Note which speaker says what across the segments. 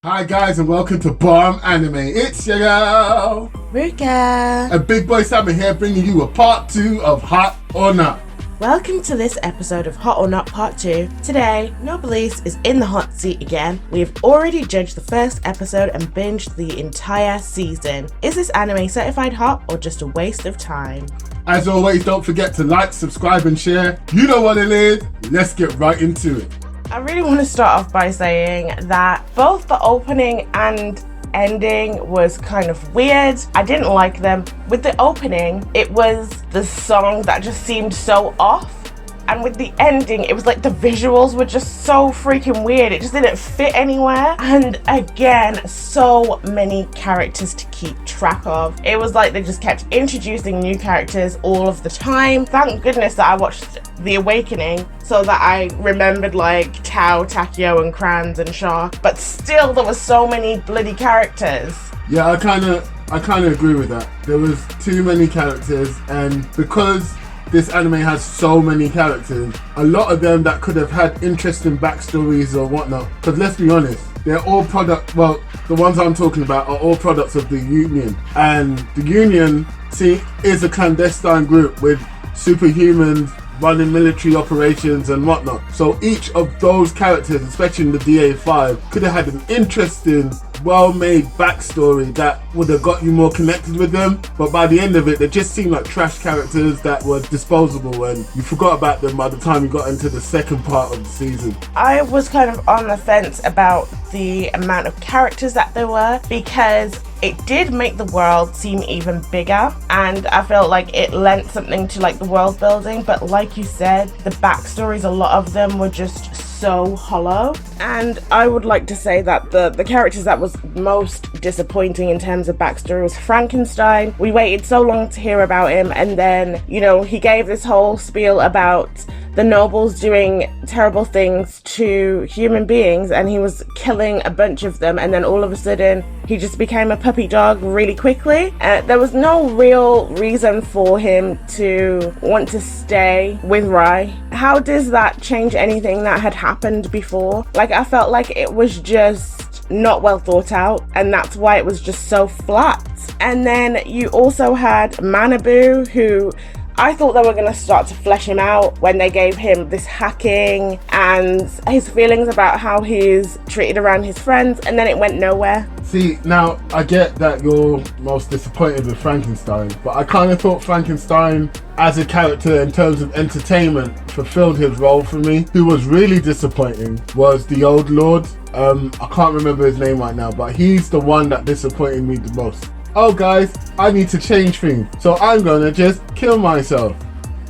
Speaker 1: Hi guys and welcome to Bomb Anime. It's your girl
Speaker 2: Ruka
Speaker 1: and Big Boy Sammy here bringing you a part 2 of Hot or Not.
Speaker 2: Welcome to this episode of Hot or Not Part 2. Today, Nobilis is in the hot seat again. We've already judged the first episode and binged the entire season. Is this anime certified hot or just a waste of time?
Speaker 1: As always, don't forget to like, subscribe and share. You know what it is. Let's get right into it.
Speaker 2: I really want to start off by saying that both the opening and ending was kind of weird. I didn't like them. With the opening, it was the song that just seemed so off. And with the ending, it was like the visuals were just so freaking weird. It just didn't fit anywhere. And again, so many characters to keep track of. It was like they just kept introducing new characters all of the time. Thank goodness that I watched The Awakening so that I remembered like Tao, Takeo and Kranz and Shaw. But still, there was so many bloody characters.
Speaker 1: Yeah, I kind of agree with that. There was too many characters, and because this anime has so many characters, a lot of them that could have had interesting backstories or whatnot. Because let's be honest, they're all the ones I'm talking about are all products of the Union. And the Union, is a clandestine group with superhumans running military operations and whatnot. So each of those characters, especially in the DA5, could have had an interesting, well-made backstory that would have got you more connected with them. But by the end of it, they just seemed like trash characters that were disposable and you forgot about them by the time you got into the second part of the season.
Speaker 2: I was kind of on the fence about the amount of characters that there were, because it did make the world seem even bigger, and I felt like it lent something to like the world building, but like you said, the backstories, a lot of them were just so hollow. And I would like to say that the characters that was most disappointing in terms of backstory was Frankenstein. We waited so long to hear about him, and then, you know, he gave this whole spiel about the nobles doing terrible things to human beings, and he was killing a bunch of them, and then all of a sudden he just became a puppy dog really quickly. There was no real reason for him to want to stay with Rai. How does that change anything that had happened before? Like, I felt like it was just not well thought out, and that's why it was just so flat. And then you also had Manabu, who I thought they were going to start to flesh him out when they gave him this hacking and his feelings about how he's treated around his friends, and then it went nowhere.
Speaker 1: See, now I get that you're most disappointed with Frankenstein, but I kind of thought Frankenstein as a character in terms of entertainment fulfilled his role for me. Who was really disappointing was the old lord. I can't remember his name right now, but he's the one that disappointed me the most. Oh guys, I need to change things, so I'm gonna just kill myself.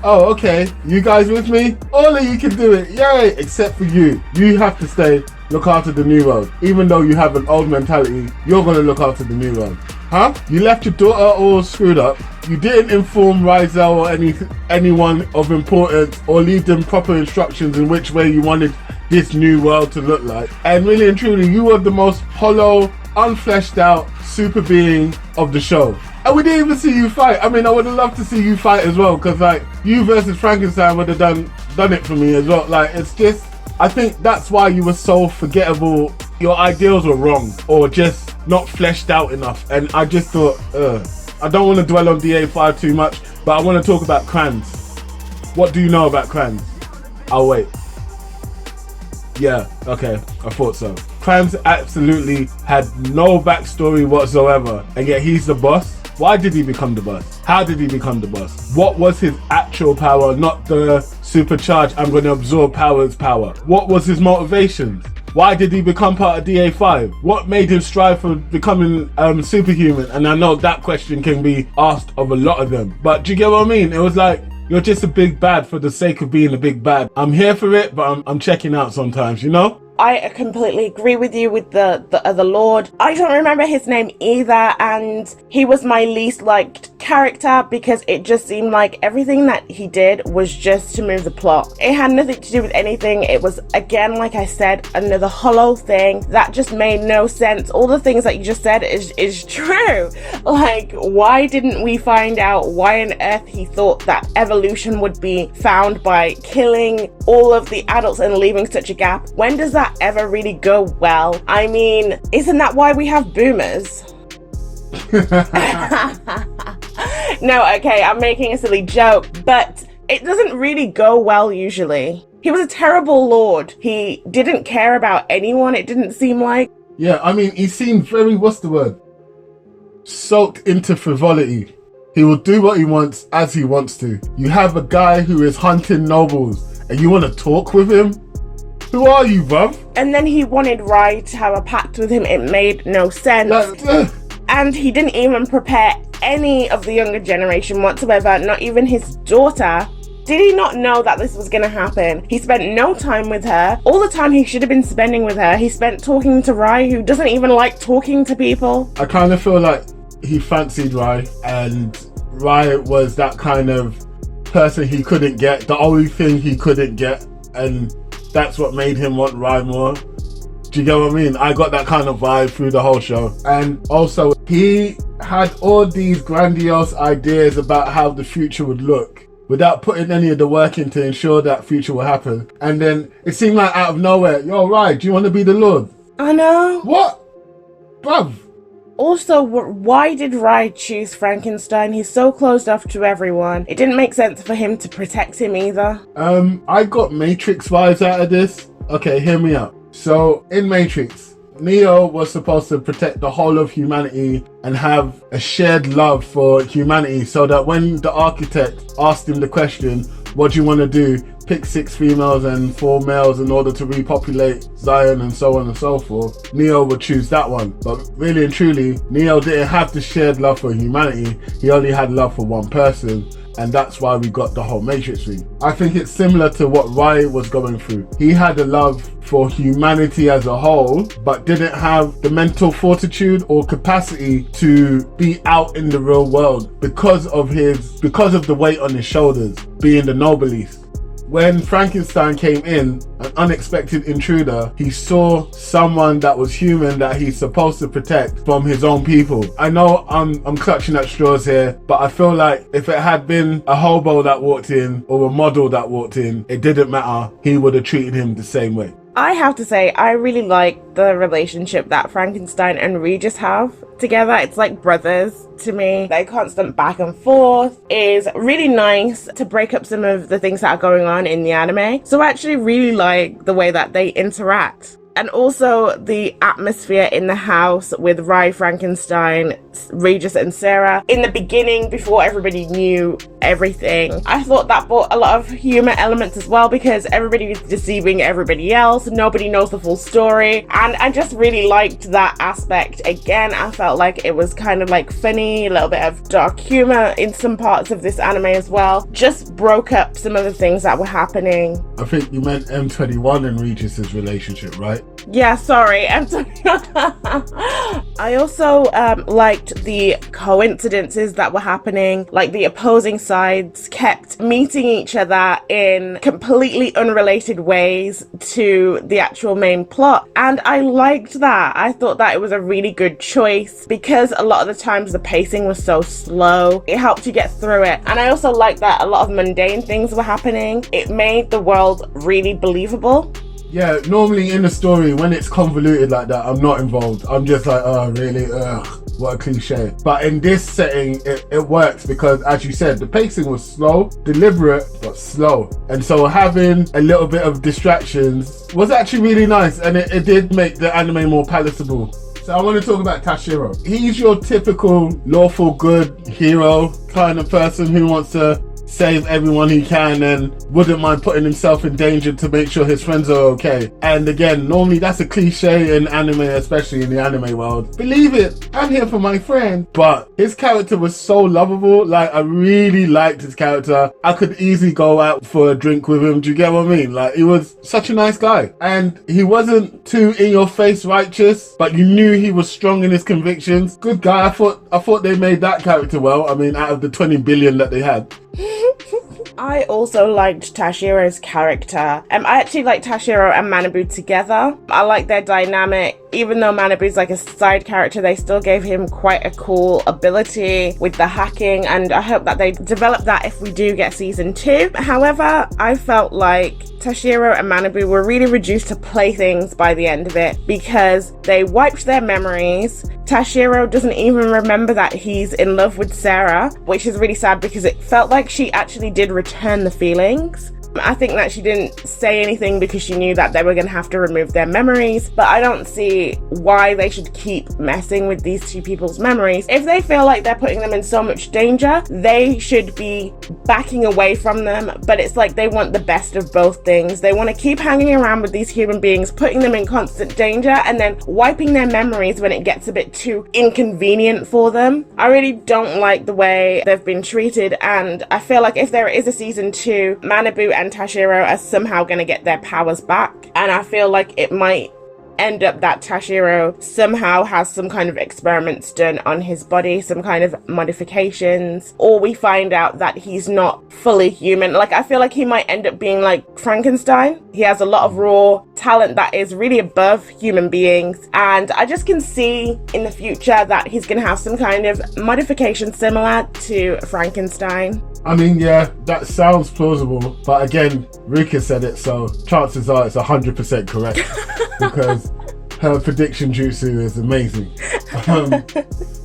Speaker 1: Oh, okay, you guys with me? All of you can do it, yay, except for you. You have to stay, look after the new world. Even though you have an old mentality, you're gonna look after the new world. Huh? You left your daughter all screwed up. You didn't inform Rizel or anyone of importance or leave them proper instructions in which way you wanted this new world to look like. And really and truly, you were the most hollow, unfleshed out super being of the show. And we didn't even see you fight. I mean, I would have loved to see you fight as well, because like you versus Frankenstein would have done it for me as well. Like, it's just, I think that's why you were so forgettable. Your ideals were wrong or just not fleshed out enough. And I just thought, I don't want to dwell on DA5 too much, but I want to talk about Kranz. What do you know about Kranz? I'll wait. Yeah, okay, I thought so. Kranz absolutely had no backstory whatsoever, and yet he's the boss. Why did he become the boss? How did he become the boss? What was his actual power, not the supercharged, I'm going to absorb powers power? What was his motivations? Why did he become part of DA5? What made him strive for becoming superhuman? And I know that question can be asked of a lot of them, but do you get what I mean? It was like, you're just a big bad for the sake of being a big bad. I'm here for it, but I'm checking out sometimes, you know?
Speaker 2: I completely agree with you with the other Lord. I don't remember his name either, and he was my least liked character because it just seemed like everything that he did was just to move the plot. It had nothing to do with anything. It was, again, like I said, another hollow thing that just made no sense. All the things that you just said is true. Like, why didn't we find out why on earth he thought that evolution would be found by killing all of the adults and leaving such a gap? When does that ever really go well? I mean, isn't that why we have boomers? No, okay, I'm making a silly joke, but it doesn't really go well usually. He was a terrible lord. He didn't care about anyone, it didn't seem like.
Speaker 1: Yeah, I mean, he seemed very, what's the word? Soaked into frivolity. He will do what he wants as he wants to. You have a guy who is hunting nobles and you want to talk with him? Who are you, bruv?
Speaker 2: And then he wanted Rai to have a pact with him. It made no sense. And he didn't even prepare any of the younger generation whatsoever, not even his daughter. Did he not know that this was going to happen? He spent no time with her. All the time he should have been spending with her, he spent talking to Rai, who doesn't even like talking to people.
Speaker 1: I kind of feel like he fancied Rai, and Rai was that kind of person he couldn't get, the only thing he couldn't get, and that's what made him want Rai more. Do you get what I mean? I got that kind of vibe through the whole show. And also, he had all these grandiose ideas about how the future would look without putting any of the work in to ensure that future will happen. And then it seemed like out of nowhere, yo, Rai, do you want to be the Lord?
Speaker 2: I know.
Speaker 1: What? Bruv.
Speaker 2: Also, why did Rai choose Frankenstein? He's so closed off to everyone. It didn't make sense for him to protect him either.
Speaker 1: I got Matrix vibes out of this. Okay, hear me out. So, in Matrix, Neo was supposed to protect the whole of humanity and have a shared love for humanity, so that when the architect asked him the question, what do you want to do? Pick 6 females and 4 males in order to repopulate Zion and so on and so forth, Neo would choose that one. But really and truly, Neo didn't have the shared love for humanity. He only had love for one person. And that's why we got the whole Matrix thing. I think it's similar to what Rai was going through. He had a love for humanity as a whole, but didn't have the mental fortitude or capacity to be out in the real world because of the weight on his shoulders, being the noblesse. When Frankenstein came in, an unexpected intruder, he saw someone that was human that he's supposed to protect from his own people. I know I'm clutching at straws here, but I feel like if it had been a hobo that walked in or a model that walked in, it didn't matter. He would have treated him the same way.
Speaker 2: I have to say, I really like the relationship that Frankenstein and Regis have together. It's like brothers to me. Their constant back and forth is really nice to break up some of the things that are going on in the anime. So I actually really like the way that they interact. And also the atmosphere in the house with Rai, Frankenstein, Regis and Sarah in the beginning before everybody knew everything. I thought that brought a lot of humor elements as well because everybody is deceiving everybody else. Nobody knows the full story. And I just really liked that aspect. Again, I felt like it was kind of like funny, a little bit of dark humor in some parts of this anime as well. Just broke up some of the things that were happening.
Speaker 1: I think you meant M21 and Regis's relationship, right?
Speaker 2: Yeah, sorry. I also liked the coincidences that were happening. Like the opposing sides kept meeting each other in completely unrelated ways to the actual main plot. And I liked that. I thought that it was a really good choice because a lot of the times the pacing was so slow. It helped you get through it. And I also liked that a lot of mundane things were happening. It made the world really believable.
Speaker 1: Yeah, normally in a story, when it's convoluted like that, I'm not involved. I'm just like, oh, really? Ugh, what a cliche. But in this setting, it works because, as you said, the pacing was slow, deliberate, but slow. And so having a little bit of distractions was actually really nice. And it did make the anime more palatable. So I want to talk about Tashiro. He's your typical lawful good hero kind of person who wants to save everyone he can and wouldn't mind putting himself in danger to make sure his friends are okay. And again, normally that's a cliche in anime, especially in the anime world. Believe it, I'm here for my friend. But his character was so lovable. Like, I really liked his character. I could easily go out for a drink with him. Do you get what I mean? Like, he was such a nice guy. And he wasn't too in your face righteous, but you knew he was strong in his convictions. Good guy. I thought they made that character well. I mean, out of the 20 billion that they had.
Speaker 2: I also liked Tashiro's character. I actually like Tashiro and Manabu together. I like their dynamic. Even though Manabu's like a side character, they still gave him quite a cool ability with the hacking, and I hope that they develop that if we do get season 2. However, I felt like Tashiro and Manabu were really reduced to playthings by the end of it because they wiped their memories. Tashiro doesn't even remember that he's in love with Sarah, which is really sad because it felt like she actually did return the feelings. I think that she didn't say anything because she knew that they were going to have to remove their memories, but I don't see why they should keep messing with these two people's memories. If they feel like they're putting them in so much danger, they should be backing away from them, but it's like they want the best of both things. They want to keep hanging around with these human beings, putting them in constant danger, and then wiping their memories when it gets a bit too inconvenient for them. I really don't like the way they've been treated, and I feel like if there is a season 2, Manabu and Tashiro are somehow going to get their powers back, and I feel like it might end up that Tashiro somehow has some kind of experiments done on his body, some kind of modifications, or we find out that he's not fully human. Like, I feel like he might end up being like Frankenstein. He has a lot of raw talent that is really above human beings, and I just can see in the future that he's going to have some kind of modification similar to Frankenstein.
Speaker 1: I mean, yeah, that sounds plausible, but again, Ruka said it, so chances are it's 100% correct because her prediction jutsu is amazing.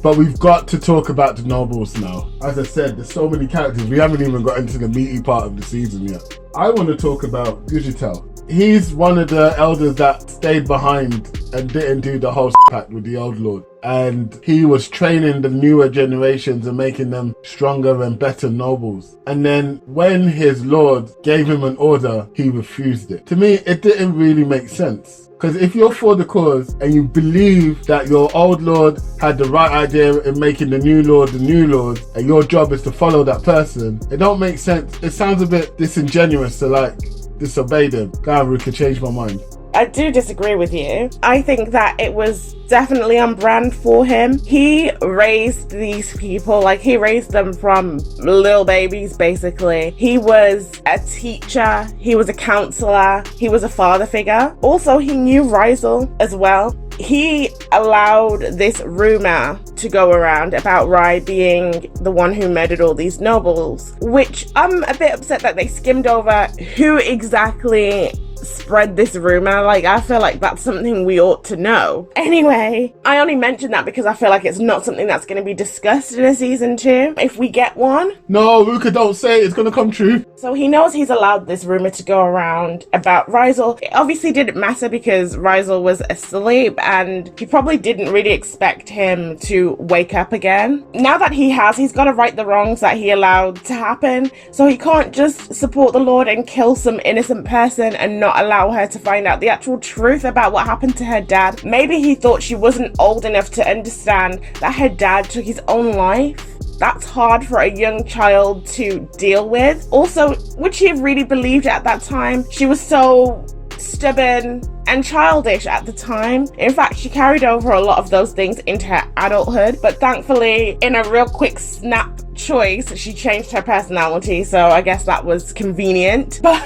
Speaker 1: But we've got to talk about the nobles now. As I said, there's so many characters, we haven't even got into the meaty part of the season yet. I want to talk about Gujitel. He's one of the elders that stayed behind and didn't do the whole pact with the old lord. And he was training the newer generations and making them stronger and better nobles. And then when his lord gave him an order, he refused it. To me, it didn't really make sense. Because if you're for the cause and you believe that your old lord had the right idea in making the new lord, and your job is to follow that person, it don't make sense. It sounds a bit disingenuous to like disobey them. God, Ruka, change my mind.
Speaker 2: I do disagree with you. I think that it was definitely on brand for him. He raised these people, like he raised them from little babies, basically. He was a teacher, he was a counselor, he was a father figure. Also, he knew Rizal as well. He allowed this rumor to go around about Rai being the one who murdered all these nobles, which I'm a bit upset that they skimmed over who exactly spread this rumor. Like, I feel like that's something we ought to know. Anyway, I only mention that because I feel like it's not something that's going to be discussed in a season 2 if we get one.
Speaker 1: No, Ruka, don't say it. It's going to come true.
Speaker 2: So he knows he's allowed this rumor to go around about Rizal. It obviously didn't matter because Rizal was asleep and he probably didn't really expect him to wake up again. Now that he's got to right the wrongs that he allowed to happen. So he can't just support the Lord and kill some innocent person and not allow her to find out the actual truth about what happened to her dad. Maybe he thought she wasn't old enough to understand that her dad took his own life. That's hard for a young child to deal with. Also, would she have really believed it at that time? She was so stubborn and childish at the time. In fact, she carried over a lot of those things into her adulthood, but thankfully, in a real quick snap choice, she changed her personality, so I guess that was convenient. But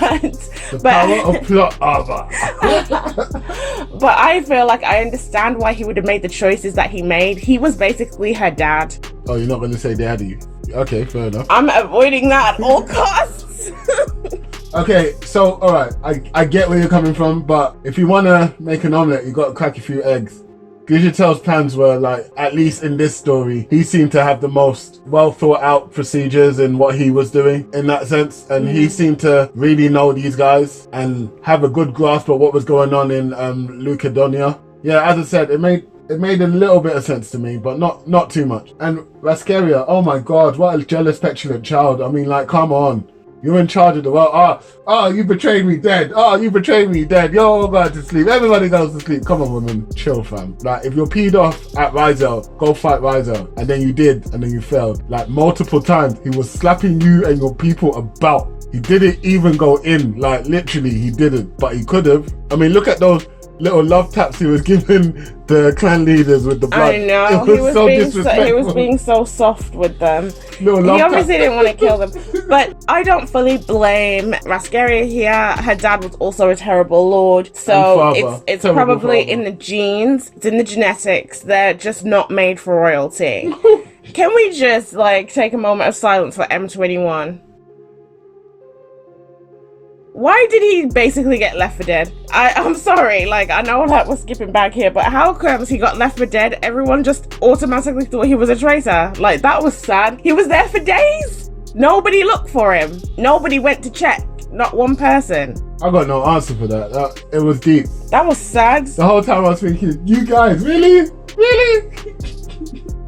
Speaker 1: Power of plot armor.
Speaker 2: But I feel like I understand why he would have made the choices that he made. He was basically her dad.
Speaker 1: Oh, you're not going to say daddy? Okay, fair enough.
Speaker 2: I'm avoiding that at all costs.
Speaker 1: Okay, so, alright, I get where you're coming from, but if you want to make an omelette, you got to crack a few eggs. Gujitel's plans were, like, at least in this story, he seemed to have the most well thought out procedures in what he was doing in that sense, and he seemed to really know these guys and have a good grasp of what was going on in Lucadonia. Yeah, as I said, it It made a little bit of sense to me, but not too much. And Rascaria, oh my god, what a jealous, petulant child. I mean, like, come on. You're in charge of the world. You betrayed me, dead. You betrayed me, dead. You're all going to sleep. Everybody goes to sleep. Come on, woman. Chill, fam. Like, if you're peed off at Rizel, go fight Rizel. And then you did, and then you failed. Like, multiple times, he was slapping you and your people about. He didn't even go in. Like, literally, he didn't. But he could have. I mean, look at those little love taps he was giving the clan leaders with the blood.
Speaker 2: I know.
Speaker 1: He
Speaker 2: was being so soft with them. He obviously didn't want to kill them. But I don't fully blame Rascaria here. Her dad was also a terrible lord. So it's probably in the genes. It's in the genetics. They're just not made for royalty. Can we just take a moment of silence for M21? Why did he basically get left for dead? I'm sorry, I know that we're skipping back here, but how comes he got left for dead? Everyone just automatically thought he was a traitor. That was sad. He was there for days. Nobody looked for him. Nobody went to check. Not one person.
Speaker 1: I got no answer for that. It was deep.
Speaker 2: That was sad.
Speaker 1: The whole time I was thinking, you guys, really? Really?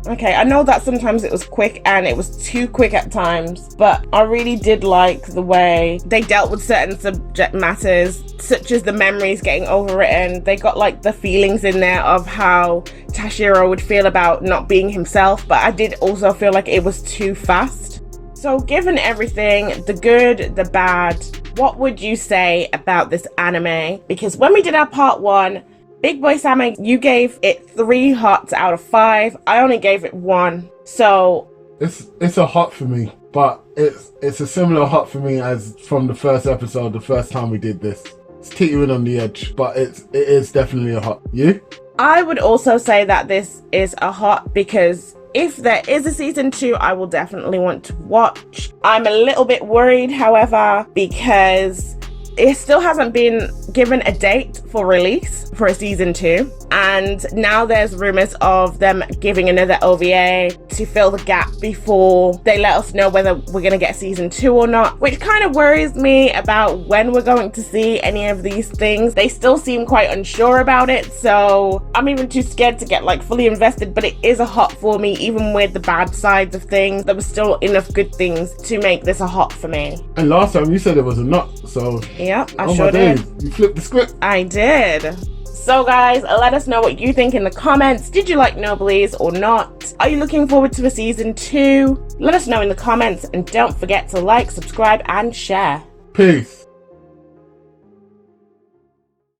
Speaker 2: Okay, I know that sometimes it was quick and it was too quick at times, but I really did like the way they dealt with certain subject matters, such as the memories getting overwritten. They got the feelings in there of how Tashiro would feel about not being himself, but I did also feel like it was too fast. So given everything, the good, the bad, what would you say about this anime? Because when we did our part 1, Big Boy Sammy, you gave it 3 hearts out of 5. I only gave it 1. So
Speaker 1: it's a hot for me, but it's a similar hot for me as from the first episode, the first time we did this. It's teetering on the edge, but it is definitely a hot. You?
Speaker 2: I would also say that this is a hot because if there is a season 2, I will definitely want to watch. I'm a little bit worried, however, because it still hasn't been given a date for release for a season 2, and now there's rumors of them giving another OVA to fill the gap before they let us know whether we're going to get season 2 or not, which kind of worries me about when we're going to see any of these things. They still seem quite unsure about it, so I'm even too scared to get fully invested, but it is a hot for me. Even with the bad sides of things, there was still enough good things to make this a hot for me.
Speaker 1: And last time you said it was a not, so
Speaker 2: yep, I sure did.
Speaker 1: You flipped the script.
Speaker 2: I did. So guys, let us know what you think in the comments. Did you like Noblesse or not? Are you looking forward to a season 2? Let us know in the comments, and don't forget to like, subscribe and share.
Speaker 1: Peace.